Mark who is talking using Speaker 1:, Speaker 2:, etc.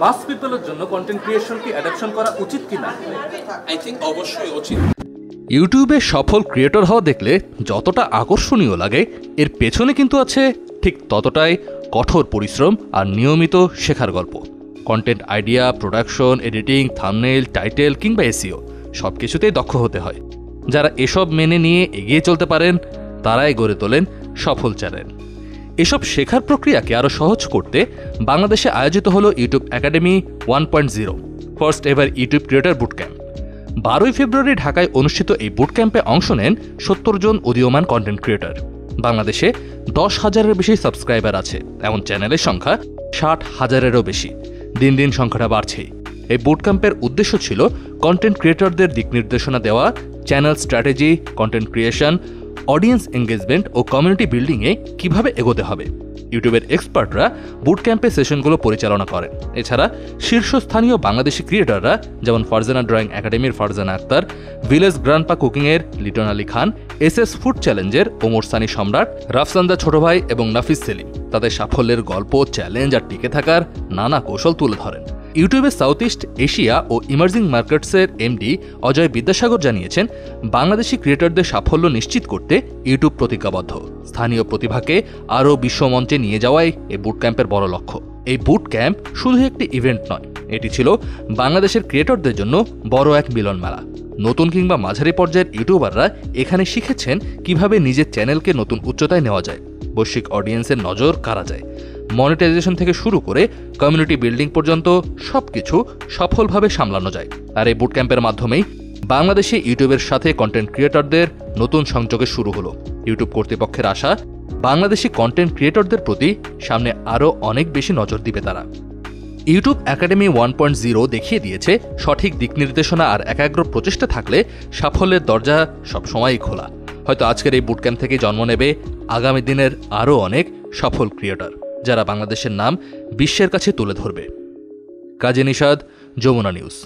Speaker 1: মাস পিপলের জন্য content creation কি adoption করা উচিত কিনা?
Speaker 2: আই থিঙ্ক অবশ্যই উচিত।
Speaker 3: ইউটিউবে সফল ক্রিয়েটর হওয়া দেখলে যতটা আকর্ষণীয় লাগে, এর পেছনে কিন্তু আছে ঠিক ততটাই কঠোর পরিশ্রম আর নিয়মিত শেখার গল্প। Content idea, production, editing, thumbnail, title কিংবা এসইও সব কিছুতেই দক্ষ হতে হয়। যারা এসব মেনে নিয়ে এগিয়ে চলতে পারেন তারাই গড়ে তোলেন সফল চ্যানেল। এসব শেখার প্রক্রিয়াকে আরও সহজ করতে বাংলাদেশে আয়োজিত হলো YouTube academy 1.0 first ever YouTube creator boot camp. 12 ফেব্রুয়ারি ঢাকায় অনুষ্ঠিত এই বুট ক্যাম্পে অংশ নেন 70 জন উদীয়মান কন্টেন্ট ক্রিয়েটর। বাংলাদেশে 10,000-এর বেশি সাবস্ক্রাইবার আছে এমন চ্যানেলের সংখ্যা 60,000-এরও বেশি। দিন দিন সংখ্যাটা বাড়ছেই। এই বুট ক্যাম্পের উদ্দেশ্য ছিল কন্টেন্ট ক্রিয়েটরদের দিক নির্দেশনা দেওয়া, channel strategy, content creation, audience engagement ও কমিউনিটি বিল্ডিংয়ে কিভাবে এগোতে হবে। ইউটিউবের এক্সপার্টরা বুট ক্যাম্পে সেশনগুলো পরিচালনা করেন। এছাড়া শীর্ষস্থানীয় বাংলাদেশি ক্রিয়েটররা যেমন ফারজানা ড্রয়িং একাডেমির Farzana Akter, village grandpa কুকিংয়ের Liton Ali Khan, SS food চ্যালেঞ্জের ওমর সানি সম্রাট, রাফসান্দা ছোট ভাই এবং নাফিস সেলিম তাদের সাফল্যের গল্প, চ্যালেঞ্জ আর টিকে থাকার নানা কৌশল তুলে ধরেন। ইউটিউবের সাউথ ইস্ট এশিয়া ও ইমার্জিং মার্কেটসের এমডি অজয় বিদ্যাসাগর জানিয়েছেন, বাংলাদেশি ক্রিয়েটরদের সাফল্য নিশ্চিত করতে ইউটিউব প্রতিজ্ঞাবদ্ধ। স্থানীয় প্রতিভাকে আরও বিশ্বমঞ্চে নিয়ে যাওয়াই এই বুট ক্যাম্পের বড় লক্ষ্য। এই বুট ক্যাম্প শুধু একটি ইভেন্ট নয়, এটি ছিল বাংলাদেশের ক্রিয়েটরদের জন্য বড় এক মিলন মেলা। নতুন কিংবা মাঝারি পর্যায়ের ইউটিউবাররা এখানে শিখেছেন কিভাবে নিজের চ্যানেলকে নতুন উচ্চতায় নেওয়া যায়, বৈশ্বিক অডিয়েন্সের নজর কাড়া যায়, মনিটাইজেশন থেকে শুরু করে কমিউনিটি বিল্ডিং পর্যন্ত সবকিছু সফলভাবে সামলানো যায়। আর এই বুট ক্যাম্পের মাধ্যমেই বাংলাদেশে ইউটিউবের সাথে কন্টেন্ট ক্রিয়েটরদের নতুন সংযোগে শুরু হলো। ইউটিউব কর্তৃপক্ষের আশা, বাংলাদেশি কন্টেন্ট ক্রিয়েটরদের প্রতি সামনে আরও অনেক বেশি নজর দিবে তারা। ইউটিউব একাডেমি 1.0 দেখিয়ে দিয়েছে, সঠিক দিক নির্দেশনা আর একাগ্র প্রচেষ্টা থাকলে সাফল্যের দরজা সবসময়ই খোলা। হয়তো আজকের এই বুট ক্যাম্প থেকে জন্ম নেবে আগামী দিনের আরও অনেক সফল ক্রিয়েটর, যারা বাংলাদেশের নাম বিশ্বের কাছে তুলে ধরবে। কাজী নিশাদ, যমুনা নিউজ।